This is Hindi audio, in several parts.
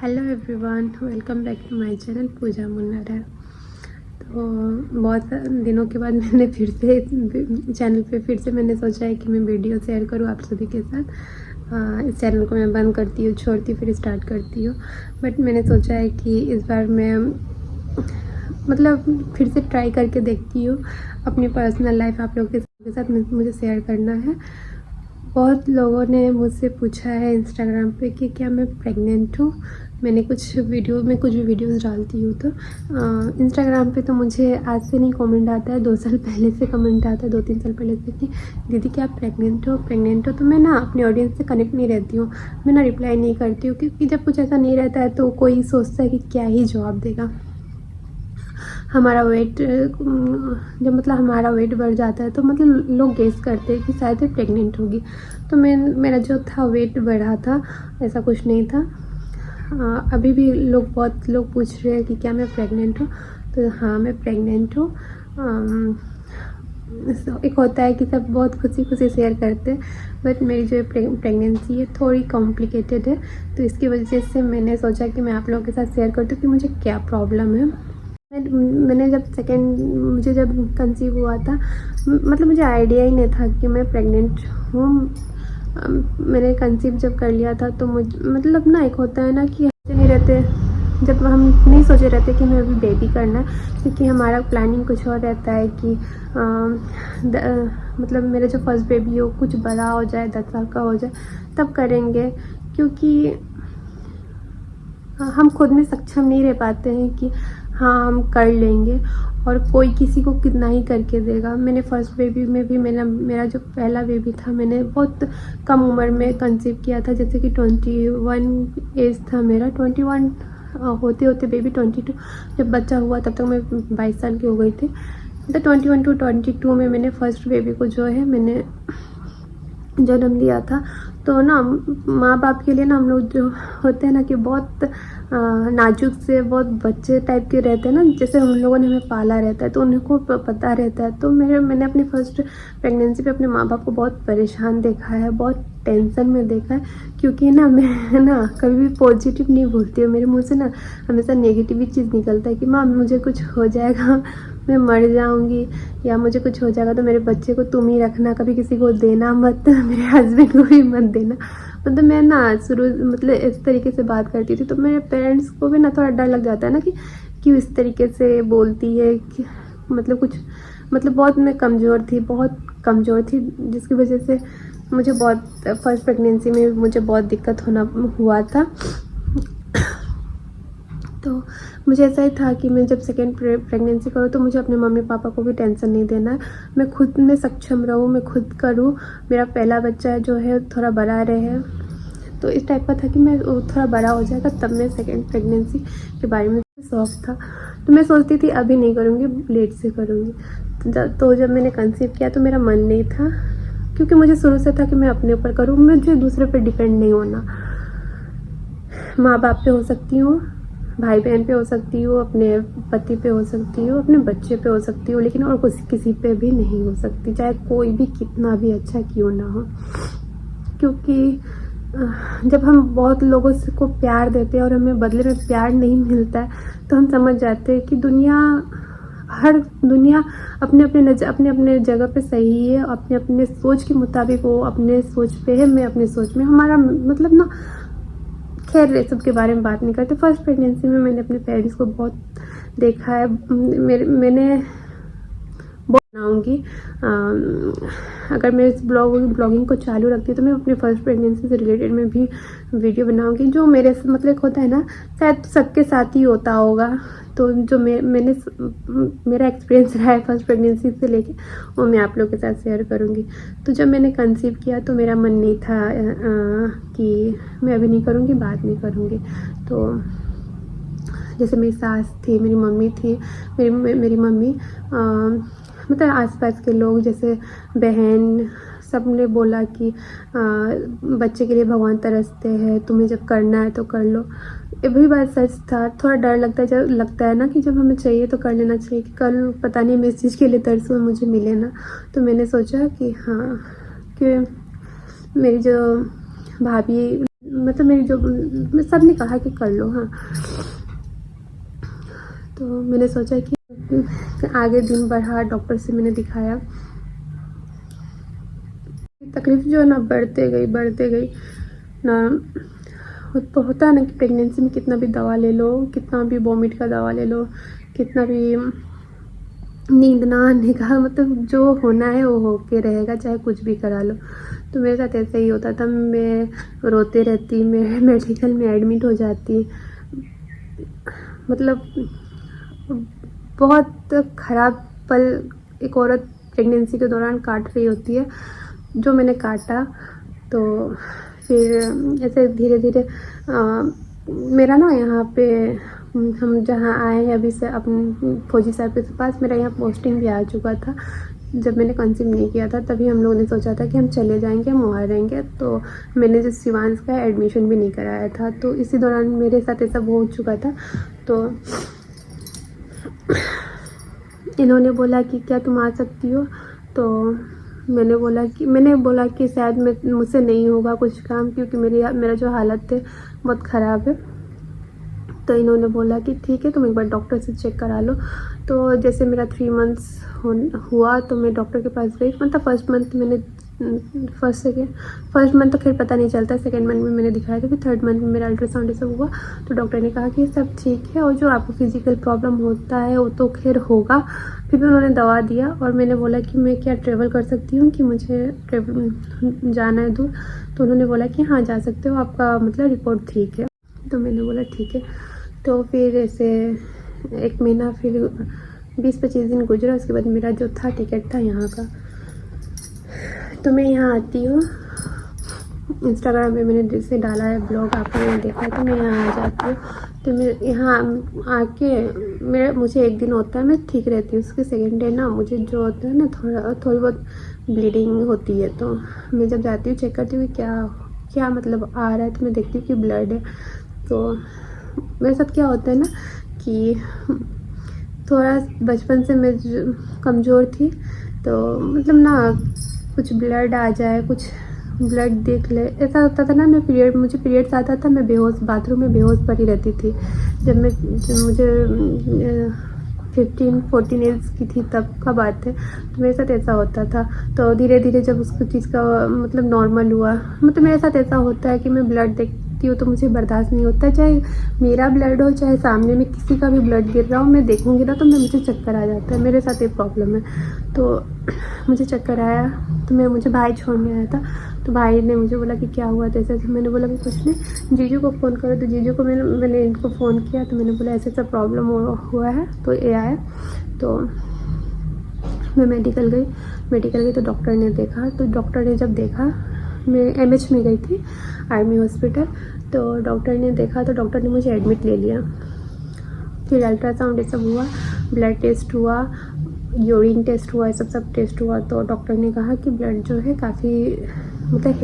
Hello everyone, welcome back to my channel Pooja Munnara. तो बहुत दिनों के बाद मैंने फिर से चैनल पे मैंने सोचा है कि मैं वीडियो शेयर करूँ आप सभी के साथ। इस चैनल को मैं बंद करती हूँ, छोड़ती फिर स्टार्ट करती हूँ, बट मैंने सोचा है कि इस बार मैं मतलब फिर से ट्राई करके देखती हूँ। अपनी पर्सनल लाइफ आप लोगों के साथ मुझे शेयर करना है। बहुत लोगों ने मुझसे पूछा है इंस्टाग्राम पे कि क्या मैं प्रेग्नेंट हूँ। मैंने कुछ भी वीडियोस डालती हूँ तो इंस्टाग्राम पे तो मुझे आज से नहीं कमेंट आता है, 2 साल पहले से कमेंट आता है, 2-3 साल पहले से कि दीदी क्या आप प्रेग्नेंट हो। तो मैं ना अपनी ऑडियंस से कनेक्ट नहीं रहती हूँ, मैं ना रिप्लाई नहीं करती हूँ, क्योंकि जब कुछ ऐसा नहीं रहता है तो कोई सोचता है कि क्या ही जवाब देगा। हमारा वेट जब हमारा वेट बढ़ जाता है तो लोग गेस करते हैं कि शायद ये प्रेग्नेंट होगी। तो मेरा जो था वेट बढ़ा था, ऐसा कुछ नहीं था। अभी भी बहुत लोग पूछ रहे हैं कि क्या मैं प्रेग्नेंट हूँ। तो हाँ, मैं प्रेग्नेंट हूँ। एक होता है कि सब बहुत खुशी शेयर करते हैं, बट मेरी जो प्रेगनेंसी है थोड़ी कॉम्प्लिकेटेड है। तो इसकी वजह से मैंने सोचा कि मैं आप लोगों के साथ शेयर करती हूँ कि मुझे क्या प्रॉब्लम है। मैंने जब कंसीव हुआ था, मुझे आइडिया ही नहीं था कि मैं प्रेग्नेंट हूँ। मैंने कंसीव जब कर लिया था तो ना एक होता है ना कि नहीं रहते, जब हम नहीं सोचे रहते कि हमें अभी बेबी करना है, क्योंकि हमारा प्लानिंग कुछ और रहता है कि मेरा जो फर्स्ट बेबी हो कुछ बड़ा हो जाए, 10 साल का हो जाए तब करेंगे, क्योंकि हम खुद में सक्षम नहीं रह पाते हैं कि हाँ हम कर लेंगे, और कोई किसी को कितना ही करके देगा। मैंने फर्स्ट बेबी में भी मेरा जो पहला बेबी था, मैंने बहुत कम उम्र में कंसीव किया था, जैसे कि 21 एज था मेरा। 21 होते होते बेबी 22, जब बच्चा हुआ तब तक मैं 22 साल की हो गई थी। तो 21 to 22 में मैंने फर्स्ट बेबी को जो है मैंने जन्म दिया था। तो ना माँ बाप के लिए ना हम लोग जो होते हैं ना कि बहुत नाजुक से, बहुत बच्चे टाइप के रहते हैं ना, जैसे हम लोगों ने हमें पाला रहता है तो उनको पता रहता है। तो मैंने अपनी फर्स्ट प्रेगनेंसी पे अपने माँ बाप को बहुत परेशान देखा है, बहुत टेंशन में देखा है, क्योंकि ना मैं ना कभी भी पॉजिटिव नहीं बोलती हूँ। मेरे मुँह से ना हमेशा नेगेटिव ही चीज़ निकलता है कि माँ मुझे कुछ हो जाएगा, मैं मर जाऊंगी, या मुझे कुछ हो जाएगा तो मेरे बच्चे को तुम ही रखना, कभी किसी को देना मत, मेरे हस्बैंड को भी मत देना। मैं ना शुरू इस तरीके से बात करती थी, तो मेरे पेरेंट्स को भी ना थोड़ा डर लग जाता है ना कि क्यों इस तरीके से बोलती है, कि बहुत मैं बहुत कमज़ोर थी, जिसकी वजह से मुझे बहुत फर्स्ट प्रेगनेंसी में मुझे बहुत दिक्कत हुआ था। तो मुझे ऐसा ही था कि मैं जब सेकेंड प्रेगनेंसी करूँ तो मुझे अपने मम्मी पापा को भी टेंशन नहीं देना है, मैं खुद में सक्षम रहूँ, मैं खुद करूँ, मेरा पहला बच्चा जो है थोड़ा बड़ा रहे। तो इस टाइप का था कि मैं थोड़ा बड़ा हो जाएगा तब मैं सेकेंड प्रेगनेंसी के बारे में शौक था। तो मैं सोचती थी अभी नहीं करूँगी, लेट से करूँगी। तो जब मैंने कंसीव किया तो मेरा मन नहीं था, क्योंकि मुझे शुरू से था कि मैं अपने ऊपर करूँ, मुझे दूसरे पर डिपेंड नहीं होना। माँ बाप पे हो सकती हूँ, भाई बहन पे हो सकती हूँ, अपने पति पे हो सकती हूँ, अपने बच्चे पे हो सकती हूँ, लेकिन और किसी पे भी नहीं हो सकती, चाहे कोई भी कितना भी अच्छा क्यों ना हो। क्योंकि जब हम बहुत लोगों को प्यार देते हैं और हमें बदले में प्यार नहीं मिलता है, तो हम समझ जाते हैं कि दुनिया अपने अपने जगह पे सही है, अपने अपने सोच के मुताबिक वो अपने सोच पे है, मैं अपने सोच में। हमारा ना खैर ये सब के बारे में बात नहीं करते। फर्स्ट प्रेगनेंसी में मैंने अपने पेरेंट्स को बहुत देखा है। मैंने बनाऊँगी, अगर मैं इस ब्लॉगिंग को चालू रखती हूँ तो मैं अपने फर्स्ट प्रेगनेंसी से रिलेटेड में भी वीडियो बनाऊँगी, जो मेरे होता है ना, शायद सबके साथ ही होता होगा। तो जो मेरा एक्सपीरियंस रहा है फर्स्ट प्रेगनेंसी से लेके, वो मैं आप लोगों के साथ शेयर करूँगी। तो जब मैंने कंसीव किया तो मेरा मन नहीं था कि मैं अभी नहीं करूँगी, बाद में करूँगी। तो जैसे मेरी सास थी, मेरी मम्मी थी, मेरी मम्मी आसपास के लोग जैसे बहन, सब ने बोला कि बच्चे के लिए भगवान तरसते हैं, तुम्हें जब करना है तो कर लो। ये भी बात सच था। थोड़ा डर लगता है ना कि जब हमें चाहिए तो कर लेना चाहिए, कि कल पता नहीं मैं इस चीज़ के लिए तरसूँ और मुझे मिले ना। तो मैंने सोचा कि हाँ, कि मेरी जो भाभी मतलब मेरी जो सब ने कहा कि कर लो। हाँ, तो मैंने सोचा कि आगे दिन बढ़ा, डॉक्टर से मैंने दिखाया। तकलीफ जो है ना बढ़ते गई ना। तो होता है ना कि प्रेगनेंसी में कितना भी दवा ले लो, कितना भी वॉमिट का दवा ले लो, कितना भी नींद ना आने का, मतलब जो होना है वो होके रहेगा, चाहे कुछ भी करा लो। तो मेरे साथ ऐसा ही होता था। मैं रोते रहती, मैं मेडिकल में एडमिट हो जाती। मतलब बहुत ख़राब पल एक औरत प्रेगनेंसी के दौरान काट रही होती है, जो मैंने काटा। तो फिर ऐसे धीरे धीरे मेरा ना यहाँ पे हम जहाँ आए हैं अभी से अपने फौजी साहब के पास, मेरा यहाँ पोस्टिंग भी आ चुका था। जब मैंने कंसीव नहीं किया था तभी हम लोगों ने सोचा था कि हम चले जाएंगे, हम वहाँ रहेंगे। तो मैंने जो शिवांश का एडमिशन भी नहीं कराया था, तो इसी दौरान मेरे साथ ऐसा हो चुका था। तो इन्होंने बोला कि क्या तुम आ सकती हो? तो मैंने बोला कि शायद मुझसे नहीं होगा कुछ काम, क्योंकि मेरा जो हालत है बहुत ख़राब है। तो इन्होंने बोला कि ठीक है, तुम एक बार डॉक्टर से चेक करा लो। तो जैसे मेरा 3 मंथ्स हुआ तो मैं डॉक्टर के पास गई। मतलब फर्स्ट मंथ तो खैर पता नहीं चलता, सेकेंड मंथ में मैंने दिखाया था, फिर थर्ड मंथ में मेरा अल्ट्रासाउंड सब हुआ। तो डॉक्टर ने कहा कि सब ठीक है, और जो आपको फिजिकल प्रॉब्लम होता है वो तो खैर होगा। फिर भी उन्होंने दवा दिया, और मैंने बोला कि मैं क्या ट्रेवल कर सकती हूँ, कि मुझे जाना है दूर? तो उन्होंने बोला कि हाँ जा सकते हो, आपका मतलब रिपोर्ट ठीक है। तो मैंने बोला ठीक है। तो फिर ऐसे 1 महीना, फिर 20-25 दिन गुजरा। उसके बाद मेरा जो था टिकट था यहाँ का, तो मैं यहाँ आती हूँ। इंस्टाग्राम पे मैंने जैसे डाला है ब्लॉग, आपने देखा, तो मैं यहाँ आ जाती हूँ। तो मैं यहाँ आके मुझे 1 दिन होता है मैं ठीक रहती हूँ। उसके सेकेंड डे ना मुझे जो होता है ना थोड़ी बहुत ब्लीडिंग होती है। तो मैं जब जाती हूँ चेक करती हूँ कि क्या मतलब आ रहा है, तो मैं देखती हूँ कि ब्लड है। तो मेरे साथ क्या होता है ना कि थोड़ा बचपन से मैं कमज़ोर थी, तो मतलब ना कुछ ब्लड आ जाए, कुछ ब्लड देख ले, ऐसा होता था ना। मुझे पीरियड्स आता था, मैं बाथरूम में बेहोश पड़ी रहती थी। जब मुझे 15-14 एज की थी तब का बात है। तो मेरे साथ ऐसा होता था। तो धीरे धीरे जब उसको चीज़ का मतलब नॉर्मल हुआ, मतलब मेरे साथ ऐसा होता है कि मैं ब्लड देखती हूँ तो मुझे बर्दाश्त नहीं होता, चाहे मेरा ब्लड हो चाहे सामने में किसी का भी ब्लड गिर रहा हो, मैं देखूँगी ना तो मुझे चक्कर आ जाता है। मेरे साथ ये प्रॉब्लम है। तो मुझे चक्कर आया, तो मुझे भाई छोड़ने आया था। तो भाई ने मुझे बोला कि क्या हुआ, तो ऐसे मैंने बोला कि कुछ नहीं, जीजू को फ़ोन करो। तो जीजू को मैंने इनको फ़ोन किया, तो मैंने बोला ऐसा प्रॉब्लम हुआ है। तो ये आया, तो मैं मेडिकल गई। तो डॉक्टर ने देखा। तो डॉक्टर ने जब देखा, मैं MH में गई थी, आर्मी हॉस्पिटल। तो डॉक्टर ने देखा, तो डॉक्टर ने मुझे एडमिट ले लिया। फिर अल्ट्रासाउंड ये सब हुआ, ब्लड टेस्ट हुआ, यूरिन टेस्ट हुआ, सब टेस्ट हुआ। तो डॉक्टर ने कहा कि ब्लड जो है काफ़ी मतलब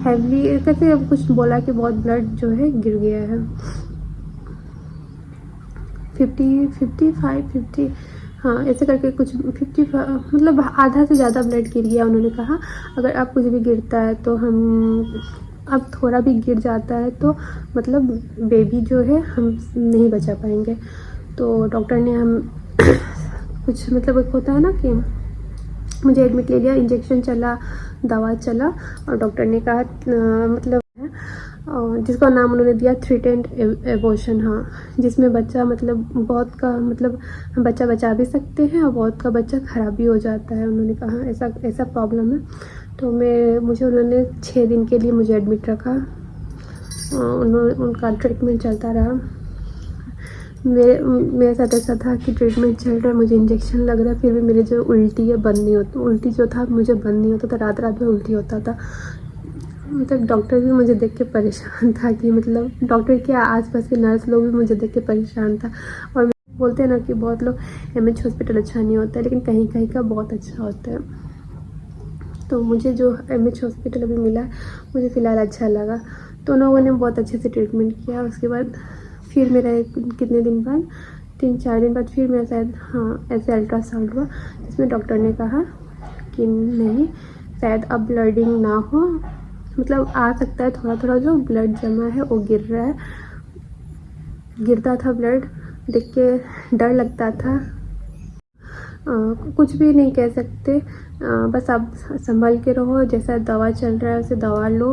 हैवी, कैसे कुछ बोला कि बहुत ब्लड जो है गिर गया है, 50 हाँ ऐसे करके कुछ 50 मतलब आधा से ज़्यादा ब्लड गिर गया। उन्होंने कहा अगर आप कुछ भी गिरता है तो अब थोड़ा भी गिर जाता है तो मतलब बेबी जो है हम नहीं बचा पाएंगे। तो डॉक्टर ने कुछ मतलब एक होता है ना कि मुझे एडमिट ले लिया, इंजेक्शन चला, दवा चला, और डॉक्टर ने कहा मतलब जिसका नाम उन्होंने दिया थ्रेटेंड एबॉर्शन। हाँ, जिसमें बच्चा मतलब बहुत का मतलब बच्चा बचा भी सकते हैं और बहुत का बच्चा ख़राब भी हो जाता है। उन्होंने कहा ऐसा प्रॉब्लम है। तो उन्होंने 6 दिन के लिए मुझे एडमिट रखा। उनका ट्रीटमेंट चलता रहा। मेरे साथ ऐसा था कि ट्रीटमेंट चल रहा है, मुझे इंजेक्शन लग रहा है, फिर भी मेरे जो उल्टी है बंद नहीं होती, उल्टी जो था मुझे बंद नहीं होता था, रात में उल्टी होता था। मतलब डॉक्टर भी मुझे देख के परेशान था कि मतलब डॉक्टर के आसपास के नर्स लोग भी मुझे देख के परेशान था। और बोलते हैं ना कि बहुत लोग MH हॉस्पिटल अच्छा नहीं होता है, लेकिन कहीं कहीं का बहुत अच्छा होता है। तो मुझे जो MH हॉस्पिटल अभी मिला है मुझे फ़िलहाल अच्छा लगा। तो उन लोगों ने बहुत अच्छे से ट्रीटमेंट किया। उसके बाद फिर मेरा कितने दिन बाद 3-4 दिन बाद फिर मेरा शायद ऐसे अल्ट्रासाउंड हुआ, जिसमें डॉक्टर ने कहा कि नहीं शायद अब ब्लडिंग ना हो, मतलब आ सकता है थोड़ा थोड़ा, जो ब्लड जमा है वो गिर रहा है, गिरता था ब्लड, देख के डर लगता था। कुछ भी नहीं कह सकते, बस आप संभल के रहो, जैसा दवा चल रहा है उसे दवा लो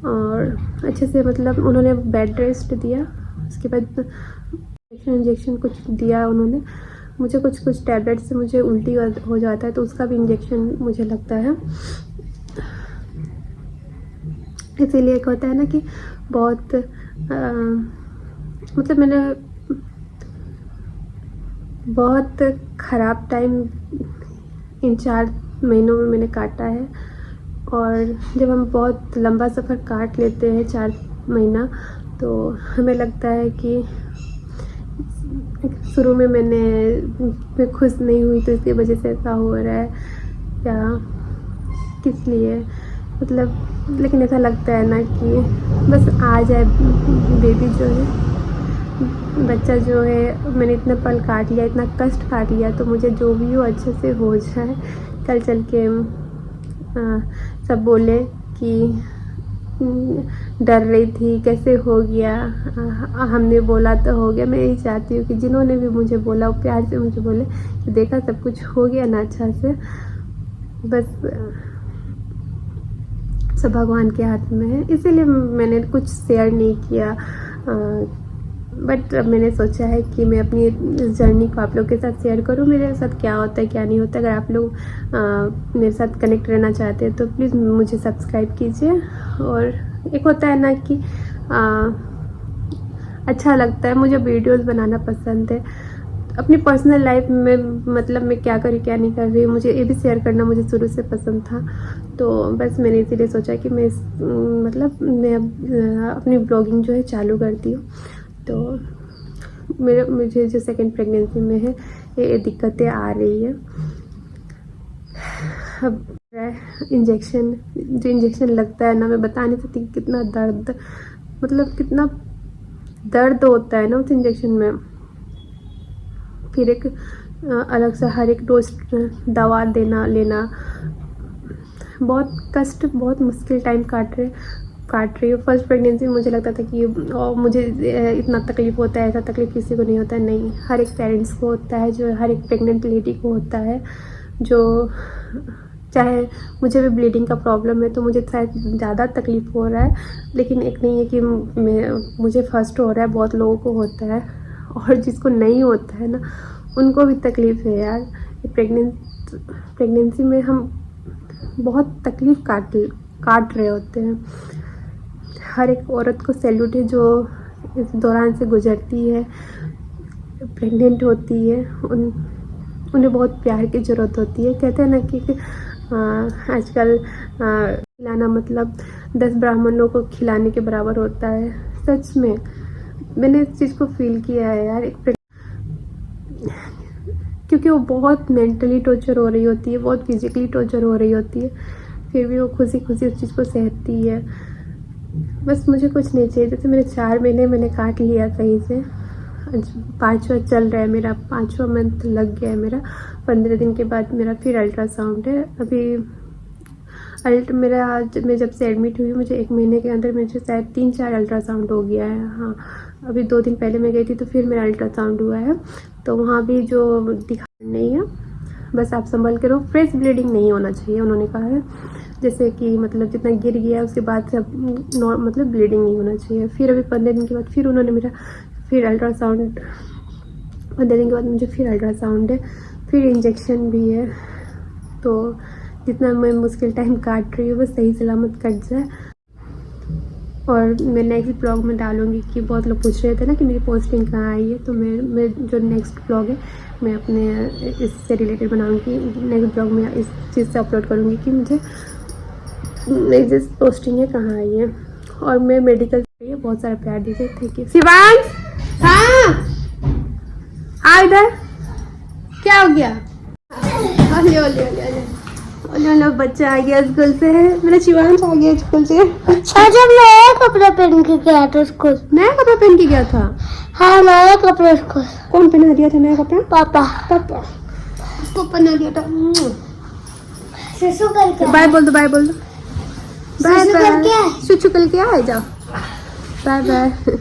और अच्छे से, मतलब उन्होंने बेड रेस्ट दिया, उसके बाद इंजेक्शन कुछ दिया उन्होंने मुझे, कुछ टैबलेट से मुझे उल्टी हो जाता है तो उसका भी इंजेक्शन मुझे लगता है। इसीलिए एक होता है ना कि बहुत मतलब मैंने बहुत ख़राब टाइम इन 4 महीनों में मैंने काटा है। और जब हम बहुत लंबा सफ़र काट लेते हैं 4 महीना, तो हमें लगता है कि शुरू में मैं खुश नहीं हुई तो इसकी वजह से ऐसा हो रहा है या किस लिए, मतलब लेकिन ऐसा लगता है ना कि बस आ जाए बेबी, जो है बच्चा जो है, मैंने इतना पल काट लिया, इतना कष्ट काट लिया, तो मुझे जो भी हो अच्छे से हो जाए। कल चल के सब बोले कि डर रही थी, कैसे हो गया, हमने बोला तो हो गया। मैं यही चाहती हूँ कि जिन्होंने भी मुझे बोला वो प्यार से मुझे बोले कि देखा सब कुछ हो गया ना अच्छा से, बस सब भगवान के हाथ में है। इसीलिए मैंने कुछ शेयर नहीं किया, बट मैंने सोचा है कि मैं अपनी इस जर्नी को आप लोग के साथ शेयर करूं, मेरे साथ क्या होता है क्या नहीं होता। अगर आप लोग मेरे साथ कनेक्ट रहना चाहते हैं तो प्लीज़ मुझे सब्सक्राइब कीजिए। और एक होता है ना कि अच्छा लगता है, मुझे वीडियोस बनाना पसंद है, अपनी पर्सनल लाइफ में मतलब मैं क्या कर रही क्या नहीं कर रही हूँ, मुझे ये भी शेयर करना मुझे शुरू से पसंद था। तो बस मैंने इसीलिए सोचा कि मैं अपनी ब्लॉगिंग जो है चालू करती हूँ। तो मुझे जो सेकंड प्रेगनेंसी में है ये दिक्कतें आ रही है। अब जो इंजेक्शन लगता है ना, मैं बता नहीं सकती कितना दर्द, मतलब कितना दर्द होता है ना उस इंजेक्शन में। फिर एक अलग से हर एक डोज दवा लेना, बहुत कष्ट, बहुत मुश्किल टाइम काट रही हूँ। फर्स्ट प्रेगनेंसी में मुझे लगता था कि मुझे इतना तकलीफ़ होता है, ऐसा तकलीफ़ किसी को नहीं होता है। नहीं, हर एक पेरेंट्स को होता है, जो हर एक प्रेग्नेंट लेडी को होता है। जो चाहे मुझे भी ब्लीडिंग का प्रॉब्लम है तो मुझे शायद ज़्यादा तकलीफ़ हो रहा है, लेकिन एक नहीं है कि मुझे फर्स्ट हो रहा है, बहुत लोगों को होता है। और जिसको नहीं होता है ना, उनको भी तकलीफ़ है यार। प्रेगनेंसी में हम बहुत तकलीफ़ काट रहे होते हैं। हर एक औरत को सैल्यूट है जो इस दौरान से गुजरती है, प्रेग्नेंट होती है। उन्हें बहुत प्यार की ज़रूरत होती है। कहते हैं ना कि आजकल खिलाना मतलब 10 ब्राह्मणों को खिलाने के बराबर होता है। सच में मैंने इस चीज़ को फील किया है यार, क्योंकि वो बहुत मेंटली टॉर्चर हो रही होती है, बहुत फिजिकली टॉर्चर हो रही होती है, फिर भी वो खुशी खुशी उस चीज़ को सहती है। बस मुझे कुछ नहीं चाहिए। जैसे मेरे 4 महीने मैंने काट लिया सही से, 5वां चल रहा है मेरा, 5वां मंथ लग गया है मेरा। 15 दिन के बाद मेरा फिर अल्ट्रासाउंड है। अभी मेरा मैं जब से एडमिट हुई, मुझे 1 महीने के अंदर मुझे शायद 3-4 अल्ट्रासाउंड हो गया है। हाँ, अभी 2 दिन पहले मैं गई थी तो फिर मेरा अल्ट्रासाउंड हुआ है, तो वहाँ भी जो दिखा नहीं है। बस आप संभल के रहो, फ्रेश ब्लीडिंग नहीं होना चाहिए उन्होंने कहा है। जैसे कि मतलब जितना गिर गया उसके बाद से मतलब ब्लीडिंग नहीं होना चाहिए। फिर अभी 15 दिन के बाद फिर उन्होंने मेरा फिर अल्ट्रासाउंड, 15 दिन के बाद मुझे फिर अल्ट्रासाउंड है, फिर इंजेक्शन भी है। तो जितना मैं मुश्किल टाइम काट रही हूँ बस सही सलामत कट जाए। और मैं नेक्स्ट ब्लॉग में डालूँगी कि बहुत लोग पूछ रहे थे ना कि मेरी पोस्टिंग कहाँ आई है, तो मैं जो नेक्स्ट ब्लॉग है मैं अपने इससे रिलेटेड बनाऊँगी। नेक्स्ट ब्लॉग में इस चीज़ से अपलोड करूँगी कि मुझे नेक्स्ट पोस्टिंग है कहाँ आई है। और मैं मेडिकल से बहुत सारा प्यार दीजिए। Thank you. शिवांश, हाँ आ इधर, क्या हो गया? ओले बच्चा आ गया स्कूल से, मेरा शिवांश आ गया स्कूल से। अच्छा, जब नया कपड़ा पहन के गया था स्कूल। नया कपड़ा पहन के गया था? हाँ, नया कपड़ा स्कूल। कौन पहना दिया था नया कपड़ा? पापा उसको पहना दिया था। शिशु करके बाय बोल दो, बाय बोल दो। बाय सुसु करके बाय। आए? सुसु करके आए जाओ। Bye bye.